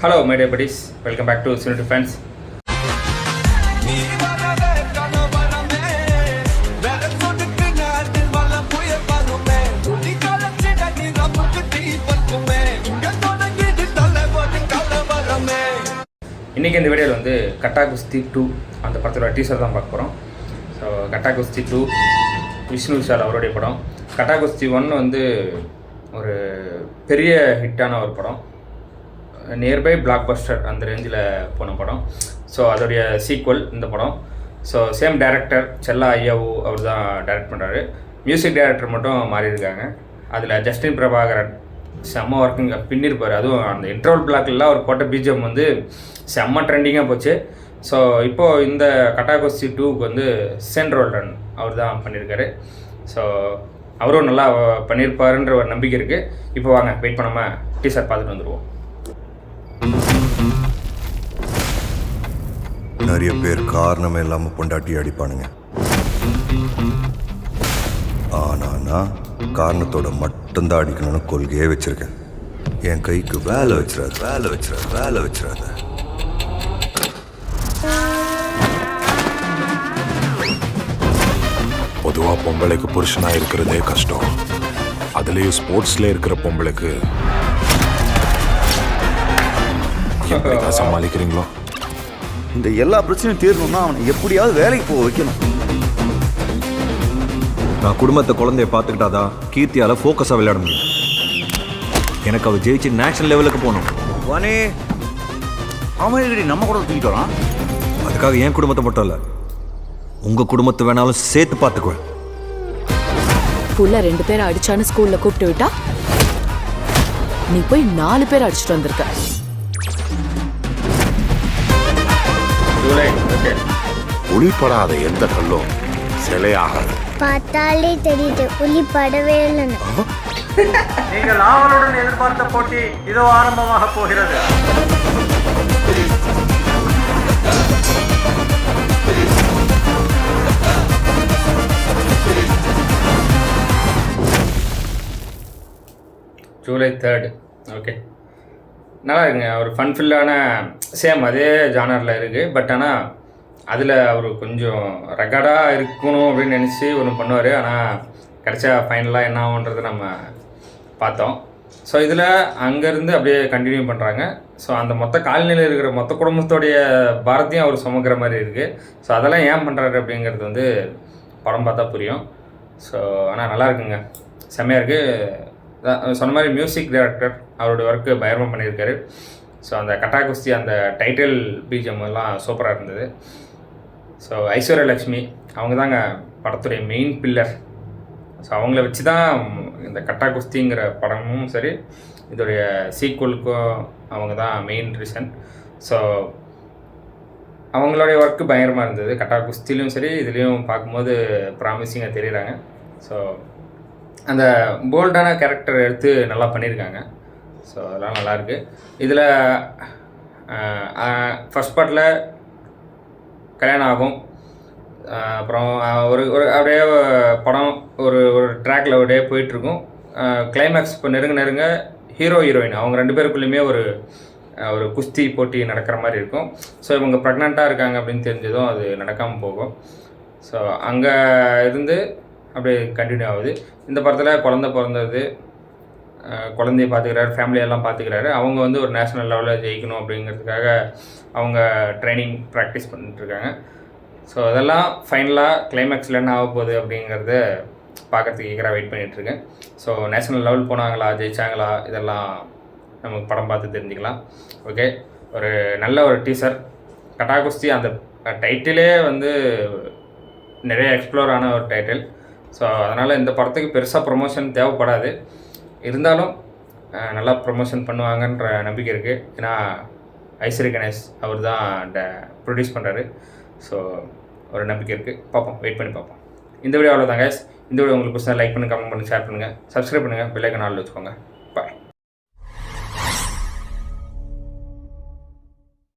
Hello my dear buddies, welcome back to Sinu Defense. இன்றைக்கி இந்த வீடியோவில் வந்து கட்டா குஸ்தி 2 அந்த படத்தோட டீசர் தான் பார்க்க போகிறோம். ஸோ கட்டா குஸ்தி 2 விஷ்ணு விஷால் அவருடைய படம். கட்டா குஸ்தி 1 வந்து ஒரு பெரிய ஹிட்டான ஒரு படம், நியர்பை பிளாக் பஸ்டர் அந்த ரேஞ்சில் போன படம். ஸோ அதோடைய சீக்வல் இந்த படம். ஸோ சேம் டைரக்டர் செல்லா ஐயாவு அவர் தான் டைரக்ட் பண்ணுறாரு. மியூசிக் டைரக்டர் மட்டும் மாறியிருக்காங்க. அதில் ஜஸ்டின் பிரபாகரன் செம்ம ஒர்க்குங்க பின்னிருப்பார். அதுவும் அந்த இன்ட்ரோல் பிளாக்லாம் அவர் போட்ட பிஜிஎம் வந்து செம்ம ட்ரெண்டிங்காக போச்சு. ஸோ இப்போது இந்த கட்டா குஸ்தி 2க்கு வந்து சென்ட்ரோல்டன் அவர் தான் பண்ணியிருக்காரு. ஸோ அவரும் நல்லா பண்ணியிருப்பாருன்ற ஒரு நம்பிக்கை இருக்குது. இப்போ வாங்க வெயிட் பண்ணாமல் டீசர் பார்த்துட்டு வந்துடுவோம். நிறைய பேர் காரணமே இல்லாமல் பொண்டாட்டி அடிப்பானுங்க. ஆனால் காரணத்தோட மட்டும்தான் அடிக்கணும்னு கொள்கையே வச்சிருக்கேன். என் கைக்கு வேலை வச்சிடாத. பொதுவாக பொம்பளைக்கு புருஷனாக இருக்கிறதே கஷ்டம். அதுலேயும் ஸ்போர்ட்ஸில் இருக்கிற பொம்பளைக்கு எப்படிதான் சமாளிக்கிறீங்களோ? இந்த எல்லா பிரச்சனையும் தீரணும்னா அவனை எப்படியாவது வேலைக்கு போக வைக்கணும். நான் குடும்பத்தை குழந்தைய பார்த்துக்கிட்டாதான் கீர்த்தியால் ஃபோக்கஸாக விளையாட முடியும். எனக்கு அவள் ஜெயிச்சு நேஷனல் லெவலுக்கு போகணும். வானே அவன் நம்ம கூட தூக்கிட்டு வரான். அதுக்காக என் குடும்பத்தை மட்டும் இல்லை, உங்கள் குடும்பத்தை வேணாலும் சேர்த்து பார்த்துக்குவேன். புள்ள 2 பேரை அடிச்சான்னு ஸ்கூல்ல கூப்பிட்டு விட்டா நீ போய் 4 பேர் அடிச்சுட்டு வந்திருக்க. ஒளிப்படாத எந்த கல்லும் சிலையாகாது. பார்த்தாலே தெரியுது புலி படவே இல்லைன்னு. நீங்கள் ஆவலுடன் எதிர்பார்த்த போட்டி இதோ ஆரம்பமாக போகிறது. ஜூலை 3rd. ஓகே, நல்லா இருக்குங்க. ஒரு ஃபன்ஃபில்லான சேம் அதே ஜானரில் இருக்குது. பட் ஆனால் அதில் அவர் கொஞ்சம் ரெக்கார்டாக இருக்கணும் அப்படின்னு நினச்சி ஒன்று பண்ணுவார். ஆனால் கிடச்சா ஃபைனலாக என்ன ஆகுன்றது நம்ம பார்த்தோம். ஸோ இதில் அங்கேருந்து அப்படியே கண்டினியூ பண்ணுறாங்க. ஸோ அந்த மொத்த காலநிலையில் இருக்கிற மொத்த குடும்பத்தோடைய பாரத்தையும் அவர் சுமக்கிற மாதிரி இருக்குது. ஸோ அதெல்லாம் ஏன் பண்ணுறாரு அப்படிங்கிறது வந்து படம் பார்த்தா புரியும். ஸோ ஆனால் நல்லா இருக்குங்க, செம்மையாக இருக்குது. சொன்ன மாதிரி மியூசிக் டைரக்டர் அவருடைய ஒர்க்கு பயங்கரமாக பண்ணியிருக்காரு. ஸோ அந்த கட்டா குஸ்தி அந்த டைட்டில் பிஜிஎம் எல்லாம் சூப்பராக இருந்தது. ஸோ ஐஸ்வர்யா லக்ஷ்மி அவங்க தாங்க படத்துடைய மெயின் பில்லர். ஸோ அவங்கள வச்சு தான் இந்த கட்டா குஸ்திங்கிற படமும் சரி இதோடைய சீக்குவலுக்கும் அவங்க தான் மெயின் ரீசன். ஸோ அவங்களுடைய ஒர்க்கு பயங்கரமாக இருந்தது. கட்டா குஸ்திலையும் சரி இதுலேயும் பார்க்கும்போது ப்ராமிசிங்காக தெரியுறாங்க. ஸோ அந்த போல்டான கேரக்டர் எடுத்து நல்லா பண்ணியிருக்காங்க. ஸோ அதெல்லாம் நல்லாயிருக்கு. இதில் ஃபஸ்ட் பார்ட்டில் கல்யாணம் ஆகும், அப்புறம் ஒரு அப்படியே படம் ஒரு ட்ராக்கில் அப்படியே போயிட்டுருக்கும். கிளைமேக்ஸ் இப்போ நெருங்க ஹீரோ ஹீரோயின் அவங்க 2 பேருக்குள்ளேயுமே ஒரு குஸ்தி போட்டி நடக்கிற மாதிரி இருக்கும். ஸோ இவங்க ப்ரெக்னெண்ட்டாக இருக்காங்க அப்படின்னு தெரிஞ்சதும் அது நடக்காமல் போகும். ஸோ அங்கே இருந்து அப்படியே கண்டினியூ ஆகுது. இந்த படத்தில் குழந்தை பிறந்தது, குழந்தைய பார்த்துக்கிறாரு, ஃபேமிலியெல்லாம் பார்த்துக்கிறாரு. அவங்க வந்து ஒரு நேஷ்னல் லெவலில் ஜெயிக்கணும் அப்படிங்கிறதுக்காக அவங்க ட்ரைனிங் ப்ராக்டிஸ் பண்ணிட்டுருக்காங்க. ஸோ அதெல்லாம் ஃபைனலாக கிளைமேக்ஸில் என்ன ஆக போகுது அப்படிங்கிறத பார்க்குறதுக்கு ஈகராக வெயிட் பண்ணிகிட்ருக்கேன். ஸோ நேஷ்னல் லெவல் போனாங்களா, ஜெயிச்சாங்களா, இதெல்லாம் நமக்கு படம் பார்த்து தெரிஞ்சுக்கலாம். ஓகே, ஒரு நல்ல ஒரு டீசர். கட்டா குஸ்தி அந்த டைட்டிலே வந்து நிறைய எக்ஸ்ப்ளோர் ஆன ஒரு டைட்டில். ஸோ அதனால் இந்த படத்துக்கு பெருசாக ப்ரொமோஷன் தேவைப்படாது. இருந்தாலும் நல்லா ப்ரொமோஷன் பண்ணுவாங்கன்ற நம்பிக்கை இருக்குது. ஏன்னா ஐஸ்வர்யா கணேஷ் அவர் தான் ப்ரொடியூஸ் பண்ணுறாரு. ஸோ ஒரு நம்பிக்கை இருக்குது. பார்ப்போம், வெயிட் பண்ணி பார்ப்போம். இந்த வீடியோ அவ்வளோதான் கைஸ். இந்த வீடியோ உங்களுக்கு பிடிச்சா லைக் பண்ணுங்கள், கமெண்ட் பண்ணுங்கள், ஷேர் பண்ணுங்கள், சப்ஸ்கிரைப் பண்ணுங்கள், பெல் ஐகான் ஆல்ல வச்சுக்கோங்க.